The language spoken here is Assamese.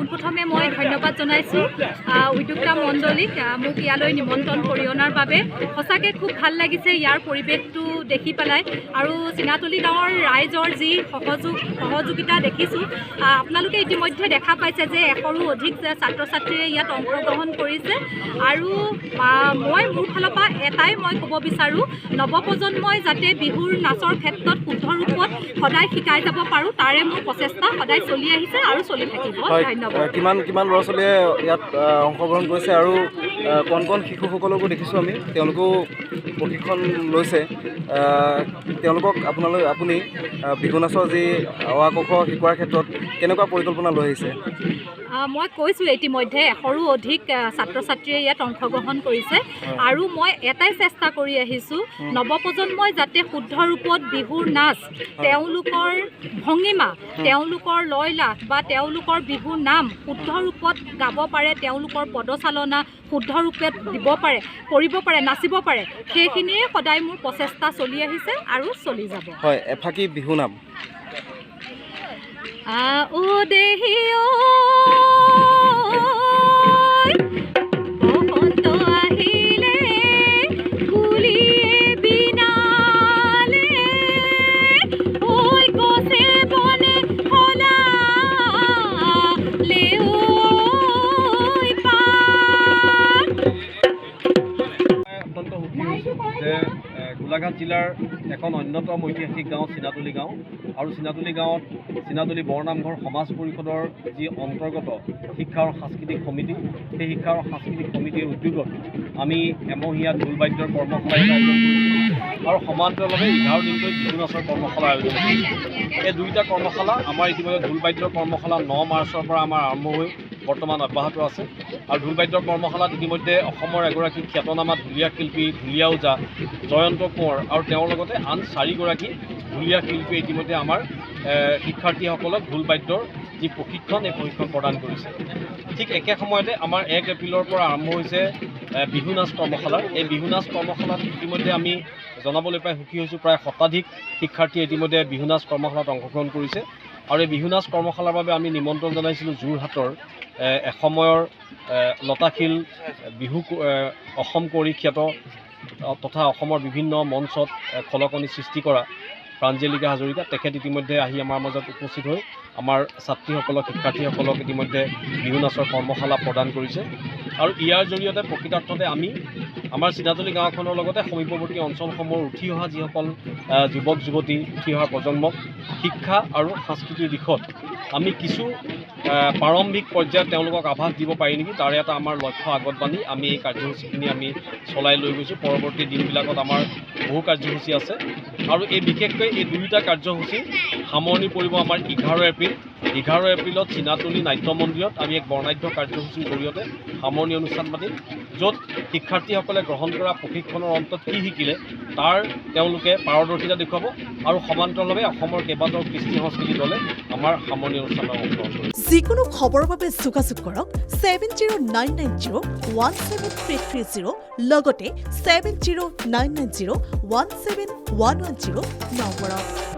পোনপ্ৰথমে মই ধন্যবাদ জনাইছোঁ উদ্যোক্তা মণ্ডলীক মোক ইয়ালৈ নিমন্ত্ৰণ কৰি অনাৰ বাবে। সঁচাকৈ খুব ভাল লাগিছে ইয়াৰ পৰিৱেশটো দেখি পেলাই, আৰু চিনাতলী গাঁৱৰ ৰাইজৰ যি সহযোগিতা দেখিছোঁ। আপোনালোকে ইতিমধ্যে দেখা পাইছে যে 100ৰো অধিক ছাত্ৰ ছাত্ৰীয়ে ইয়াত অংশগ্ৰহণ কৰিছে, আৰু মই মোৰ ফালৰ পৰা এটাই মই ক'ব বিচাৰোঁ, নৱপ্ৰজন্মই যাতে বিহুৰ নাচৰ ক্ষেত্ৰত শুদ্ধ ৰূপত সদায় শিকাই যাব পাৰোঁ, তাৰে মোৰ প্ৰচেষ্টা সদায় চলি আহিছে আৰু চলি থাকিব। ধন্যবাদ। কিমান ল'ৰা ছোৱালীয়ে ইয়াত অংশগ্ৰহণ কৰিছে, আৰু কণ শিশুসকলকো দেখিছোঁ আমি, তেওঁলোকেও প্ৰশিক্ষণ লৈছে। তেওঁলোকক আপুনি বিহু নাচৰ যি অ ক খ শিকোৱাৰ ক্ষেত্ৰত কেনেকুৱা পৰিকল্পনা লৈ আহিছে? মই কৈছোঁ ইতিমধ্যে 100ৰো অধিক ছাত্ৰ ছাত্ৰীয়ে ইয়াত অংশগ্ৰহণ কৰিছে, আৰু মই এটাই চেষ্টা কৰি আহিছোঁ, নৱপ্ৰজন্মই যাতে শুদ্ধ ৰূপত বিহুৰ নাচ, তেওঁলোকৰ ভংগীমা, তেওঁলোকৰ লয়লাস বা তেওঁলোকৰ বিহুৰ নাম শুদ্ধ ৰূপত গাব পাৰে, তেওঁলোকৰ পদচালনা শুদ্ধ ৰূপে দিব পাৰে, কৰিব পাৰে, নাচিব পাৰে, সেইখিনিয়ে সদায় মোৰ প্ৰচেষ্টা চলি আহিছে আৰু চলি যাব। হয়, এফাকি বিহু নাম ও দেহি বসন্ত আহিলে কুলিয়ে বিনালে, ঐ গছে বনে সলালে ঐ পাত। অত্যন্ত সুখী হৈছোঁ যে গোলাঘাট জিলাৰ এখন অন্যতম ঐতিহাসিক গাঁও চিনাতলী গাঁও, আৰু চিনাতলী গাঁৱত চিনাতলী বৰনামঘৰ সমাজ পৰিষদৰ যি অন্তৰ্গত শিক্ষা আৰু সাংস্কৃতিক সমিতি, সেই শিক্ষা আৰু সাংস্কৃতিক সমিতিৰ উদ্যোগত আমি এমহীয়া ঢোল বাদ্যৰ কৰ্মশালা আয়োজন কৰিছোঁ, আৰু সমান্তৰালভাৱে 11 দিনকৈ বিহু নাচৰ কৰ্মশালা আয়োজন কৰিছোঁ। এই দুয়োটা কৰ্মশালা আমাৰ ইতিমধ্যে ঢোল বাদ্যৰ কৰ্মশালা 9 মাৰ্চৰ পৰা আমাৰ আৰম্ভ হৈ বৰ্তমান অব্যাহত আছে, আৰু ঢোল বাদ্যৰ কৰ্মশালাত ইতিমধ্যে অসমৰ এগৰাকী খ্যাতনামা ঢুলীয়া শিল্পী ঢুলীয়া ওজা জয়ন্ত কোঁৱৰ আৰু তেওঁৰ লগতে আন 4গৰাকী ঢুলীয়া শিল্পীয়ে ইতিমধ্যে আমাৰ শিক্ষাৰ্থীসকলক ঢোল বাদ্যৰ যি প্ৰশিক্ষণ, এই প্ৰশিক্ষণ প্ৰদান কৰিছে। ঠিক একে সময়তে আমাৰ 1 এপ্ৰিলৰ পৰা আৰম্ভ হৈছে বিহু নাচ কৰ্মশালা। এই বিহু নাচ কৰ্মশালাত ইতিমধ্যে আমি জনাবলৈ পাই সুখী হৈছোঁ, প্ৰায় শতাধিক শিক্ষাৰ্থীয়ে ইতিমধ্যে বিহু নাচ কৰ্মশালাত অংশগ্ৰহণ কৰিছে, আৰু এই বিহু নাচ কৰ্মশালাৰ বাবে আমি নিমন্ত্ৰণ জনাইছিলোঁ যোৰহাটৰ এসময়ৰ লতাশিল বিহু অসম কৰি খ্যাত তথা অসমৰ বিভিন্ন মঞ্চত খলকনি সৃষ্টি কৰা প্ৰাঞ্জলিকা হাজৰিকা। তেখেত ইতিমধ্যে আহি আমাৰ মাজত উপস্থিত হৈ আমাৰ ছাত্ৰীসকলক, শিক্ষাৰ্থীসকলক ইতিমধ্যে বিহু নাচৰ কৰ্মশালা প্ৰদান কৰিছে, আৰু ইয়াৰ জৰিয়তে প্ৰকৃতাৰ্থতে আমি আমাৰ চিনাতলী গাঁওখনৰ লগতে সমীপৱৰ্তী অঞ্চলসমূহৰ উঠি অহা যিসকল যুৱক যুৱতী, উঠি অহা প্ৰজন্মক শিক্ষা আৰু সংস্কৃতিৰ দিশত আমি কিছু প্ৰাৰম্ভিক পৰ্যায়ত তেওঁলোকক আভাস দিব পাৰি নেকি, তাৰে এটা আমাৰ লক্ষ্য আগত বান্ধি আমি এই কাৰ্যসূচীখিনি আমি চলাই লৈ গৈছোঁ। পৰৱৰ্তী দিনবিলাকত আমাৰ বহু কাৰ্যসূচী আছে, আৰু এই বিশেষকৈ এই দুয়োটা কাৰ্যসূচী সামৰণি পৰিব আমাৰ 11 এপ্ৰিল। 11 এপ্ৰিলত চিনাতলী নাট্য মন্দিৰত আমি এক বৰ্ণাঢ্য কাৰ্যসূচীৰ জৰিয়তে সামৰণি অনুষ্ঠান পাতিম, য'ত শিক্ষাৰ্থীসকলে গ্ৰহণ কৰা প্ৰশিক্ষণৰ অন্তত কি শিকিলে তাৰ তেওঁলোকে পাৰদৰ্শিতা দেখুৱাব, আৰু সমান্তৰালভাৱে অসমৰ কেইবাটাও কৃষ্টি সংস্কৃতি দলে আমাৰ সামৰণি অনুষ্ঠানত অংশগ্ৰহণ কৰিব। যিকোনো খবৰৰ বাবে যোগাযোগ কৰক 7099017330 লগতে 7099017110 নম্বৰত।